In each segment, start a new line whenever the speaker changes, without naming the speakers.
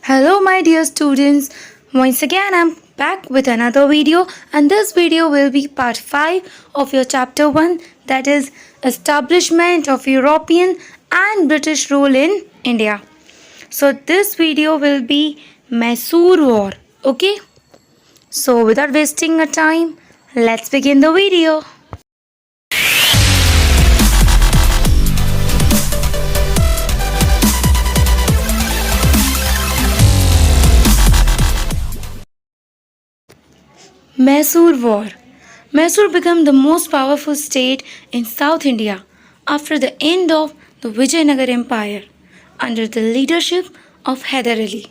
Hello, my dear students. Once again, I'm back with another video, and this video will be part 5 of your chapter 1, that is Establishment of European and British Rule in India. So, this video will be Mysore War. Okay? So, without wasting a time, let's begin the video. Mysore War. Mysore became the most powerful state in South India after the end of the Vijayanagar Empire under the leadership of Hyder Ali.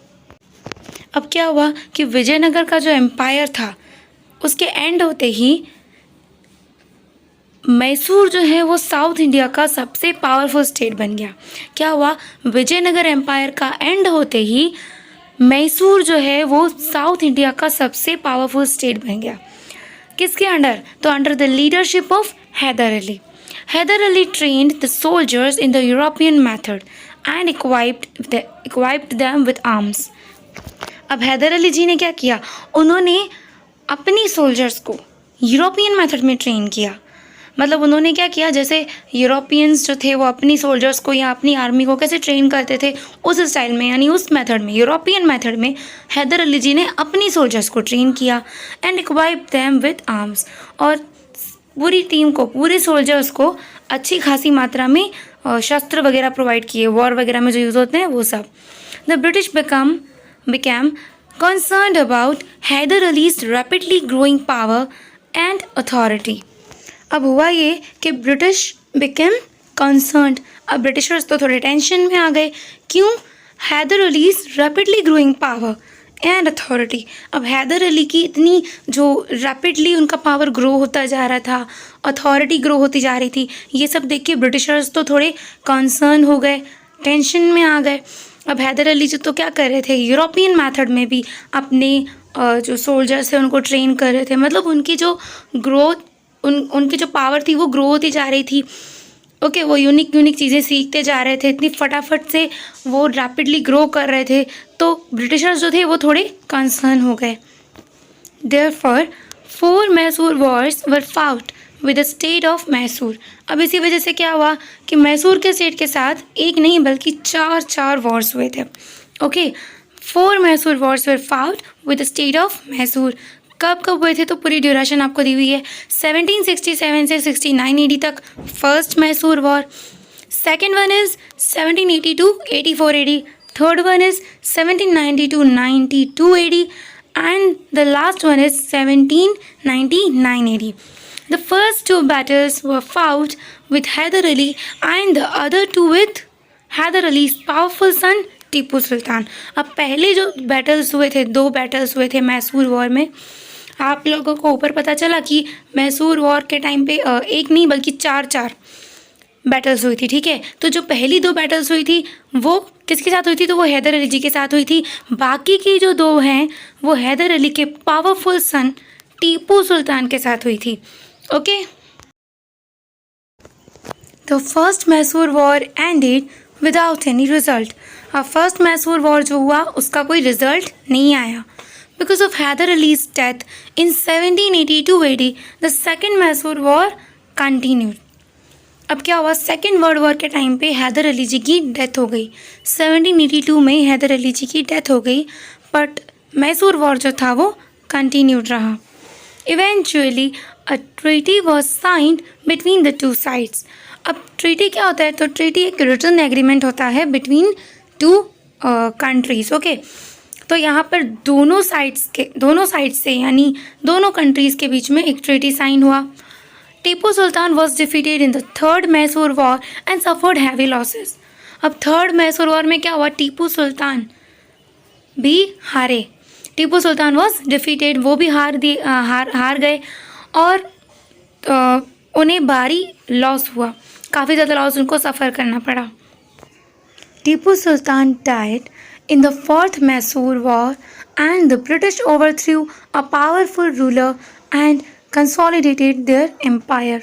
अब क्या हुआ कि विजयनगर का जो empire था उसके and होते ही मैसूर जो है वो साउथ इंडिया का सबसे पावरफुल स्टेट बन गया। क्या हुआ, विजयनगर एम्पायर का एंड होते ही मैसूर जो है वो साउथ इंडिया का सबसे पावरफुल स्टेट बन गया। किसके अंडर? तो under the leadership of Hyder Ali. Hyder Ali trained the soldiers in the European method and equipped them with arms. अब हैदर अली जी ने क्या किया, उन्होंने अपनी सोल्जर्स को यूरोपियन मेथड में ट्रेन किया। मतलब उन्होंने क्या किया, जैसे यूरोपियंस जो थे वो अपनी सोल्जर्स को या अपनी आर्मी को कैसे ट्रेन करते थे उस स्टाइल में, यानी उस मेथड में, यूरोपियन मेथड में हैदर अली जी ने अपनी सोल्जर्स को ट्रेन किया and equipped them with arms. और पूरी टीम को, पूरे सोल्जर्स को अच्छी खासी मात्रा में शस्त्र वगैरह प्रोवाइड किए, वॉर वगैरह में जो यूज़ होते हैं वो सब। The British became concerned about Hyder Ali's rapidly growing power and authority. अब हुआ ये कि ब्रिटिश became concerned। अब ब्रिटिशर्स तो थोड़े टेंशन में आ गए। क्यों? Haidar Ali's rapidly growing power and authority. अब हैदर अली की इतनी जो रैपिडली उनका पावर ग्रो होता जा रहा था, अथॉरिटी ग्रो होती जा रही थी, ये सब देख के ब्रिटिशर्स तो थोड़े कंसर्न हो गए, टेंशन में आ गए। अब हैदर अली जी तो क्या कर रहे थे, यूरोपियन मेथड में भी अपने जो सोल्जर्स थे उनको ट्रेन कर रहे थे। मतलब उनकी जो ग्रोथ, उनकी जो पावर थी वो ग्रो होती जा रही थी। ओके, वो यूनिक चीज़ें सीखते जा रहे थे, इतनी फटाफट से वो रैपिडली ग्रो कर रहे थे। तो ब्रिटिशर्स जो थे वो थोड़े कंसर्न हो गए। Therefore 4 Mysore Wars were fought with the state of Mysore. अब इसी वजह से क्या हुआ कि मैसूर के स्टेट के साथ एक नहीं बल्कि चार वॉर्स हुए थे। Okay, 4 Mysore Wars were fought with the state of Mysore. कब हुए थे तो पूरी ड्यूरेशन आपको दी हुई है। 1767 से 69 AD तक first Mysore war, second one is 1780 to 84 AD, third one is 1790 to 92 AD and the last one is 1799 AD. The first 2 battles were fought with Hyder Ali and the other 2 with Hyder Ali's powerful son Tipu Sultan. अब पहले जो battles हुए थे, 2 battles हुए थे Mysore war में। आप लोगों को ऊपर पता चला कि मैसूर वॉर के टाइम पे एक नहीं बल्कि 4 बैटल्स हुई थी। ठीक है, तो जो पहली 2 बैटल्स हुई थी वो किसके साथ हुई थी, तो वो हैदर अली जी के साथ हुई थी। बाकी की जो 2 हैं वो हैदर अली के पावरफुल सन टीपू सुल्तान के साथ हुई थी। Okay, the first Mysore war ended without any result. अब फर्स्ट मैसूर वॉर जो हुआ उसका कोई रिजल्ट नहीं आया because of Haidar Ali's death in 1782 AD। The second Mysore war continued. अब क्या हुआ, सेकेंड वर्ल्ड वॉर के टाइम पे हैदर अली जी की डेथ हो गई। 1782 में हैदर अली जी की डेथ हो गई, बट मैसूर वॉर जो था वो कंटिन्यूड रहा। Eventually a treaty was signed between the 2 sides. अब ट्रीटी क्या होता है, तो ट्रीटी एक रिटन एग्रीमेंट होता है बिटवीन 2 कंट्रीज। ओके, तो यहाँ पर दोनों साइड्स से यानी दोनों कंट्रीज़ के बीच में एक ट्रीटी साइन हुआ। Tipu Sultan was defeated in the third Mysore war and suffered heavy losses. अब थर्ड मैसूर वॉर में क्या हुआ, टीपू सुल्तान भी हारे। टीपू सुल्तान वॉज डिफीटेड, वो भी हार गए और उन्हें भारी लॉस हुआ, काफ़ी ज़्यादा लॉस उनको सफ़र करना पड़ा। Tipu Sultan died in the fourth Mysore War and the British overthrew a powerful ruler and consolidated their empire.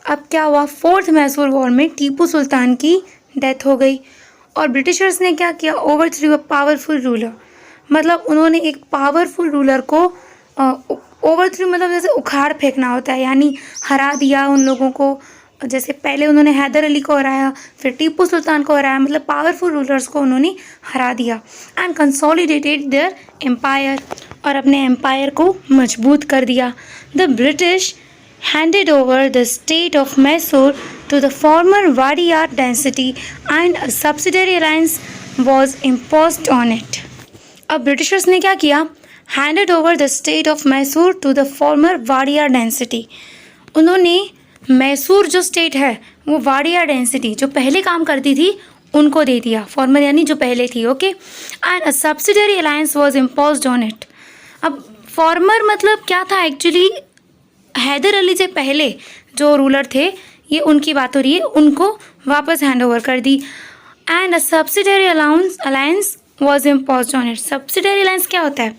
अब क्या हुआ, 4th मैसूर वॉर में टीपू सुल्तान की डेथ हो गई और ब्रिटिशर्स ने क्या किया, ओवरथ्रू अ पावरफुल रूलर, मतलब उन्होंने एक पावरफुल रूलर को ओवरथ्रू मतलब जैसे उखाड़ फेंकना होता है, यानी हरा दिया उन लोगों को। जैसे पहले उन्होंने हैदर अली को हराया, फिर टीपू सुल्तान को हराया, मतलब पावरफुल रूलर्स को उन्होंने हरा दिया। एंड कंसोलिडेटेड देयर एम्पायर, और अपने एम्पायर को मजबूत कर दिया। The British handed over the state of Mysore to the former Wadiyar dynasty and a subsidiary alliance was imposed on it. अब ब्रिटिशर्स ने क्या किया, handed over the state of Mysore to the former Wadiyar dynasty. उन्होंने मैसूर जो state है वो Wadiyar density जो पहले काम करती थी उनको दे दिया, फॉर्मर यानी जो पहले थी, okay. And a subsidiary alliance was imposed on it. अब फॉर्मर मतलब क्या था एक्चुअली, हैदर अली से पहले जो रूलर थे ये उनकी बात हो रही है, उनको वापस हैंड ओवर कर दी। And a subsidiary alliance was imposed on it. Subsidiary alliance क्या होता है,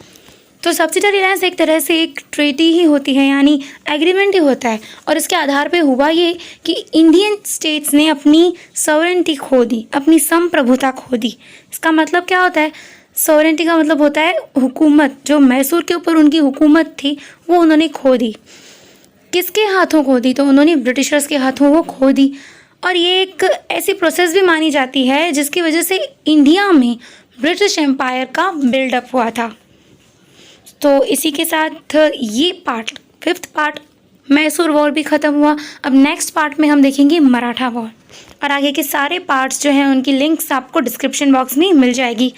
तो सब्सिडरी अलायंस एक तरह से एक ट्रेटी ही होती है, यानी एग्रीमेंट ही होता है। और इसके आधार पे हुआ ये कि इंडियन स्टेट्स ने अपनी सॉवरेनिटी खो दी, अपनी संप्रभुता खो दी। इसका मतलब क्या होता है, सॉवरेनिटी का मतलब होता है हुकूमत, जो मैसूर के ऊपर उनकी हुकूमत थी वो उन्होंने खो दी। किसके हाथों खो दी, तो उन्होंने ब्रिटिशर्स के हाथों वो खो दी। और ये एक ऐसी प्रोसेस भी मानी जाती है जिसकी वजह से इंडिया में ब्रिटिश एम्पायर का बिल्डअप हुआ था। तो इसी के साथ ये part, 5th part Mysore war भी ख़त्म हुआ। अब नेक्स्ट पार्ट में हम देखेंगे मराठा वॉर, और आगे के सारे पार्ट्स जो हैं उनकी लिंक्स आपको डिस्क्रिप्शन बॉक्स में मिल जाएगी।